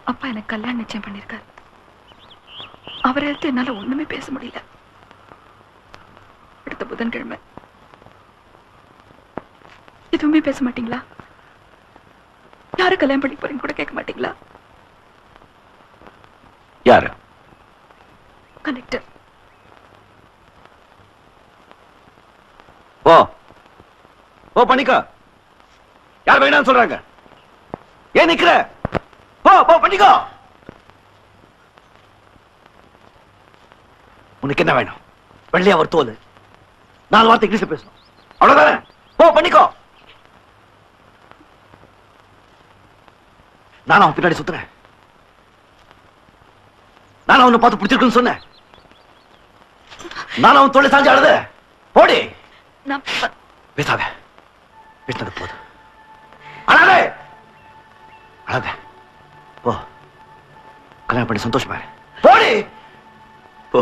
அப்பா எனக்கு கல்யாணம் நிச்சயம் பண்ணிருக்காரு. அவரை எடுத்து என்னால ஒண்ணுமே பேச முடியல. அடுத்த புதன்கிழமை. எதுவுமே பேச மாட்டீங்களா? யாரு கல்யாணம் பண்ணி போறீங்க கூட கேட்க மாட்டீங்களா? யாரு? கலெக்டர். ஓ ஓ பண்ணிக்கோ. யார் வேணாம்னு சொல்றாங்க? ஏன் நிக்கிற? ஓ பண்ணிக்கோ. உனக்கு என்ன வேணும்? வெள்ளையா ஒரு தோல், 4 வார்த்தை இங்கிலீஷ்ல பேசணும், அவ்வளவுதானே? ஓ பண்ணிக்கோ. நானும் அவன் பின்னாடி சுத்துறேன். நானும் அவனை பார்த்து பிடிச்சிருக்குன்னு சொன்னேன். நானும் அவன் தொழில் சாஞ்சு அழுது ஓடி. பேசாத, பேசினது போதும். அழாதே அழாத. ஓ கல்யாணம் பண்ணி சந்தோஷமா போடி. ஓ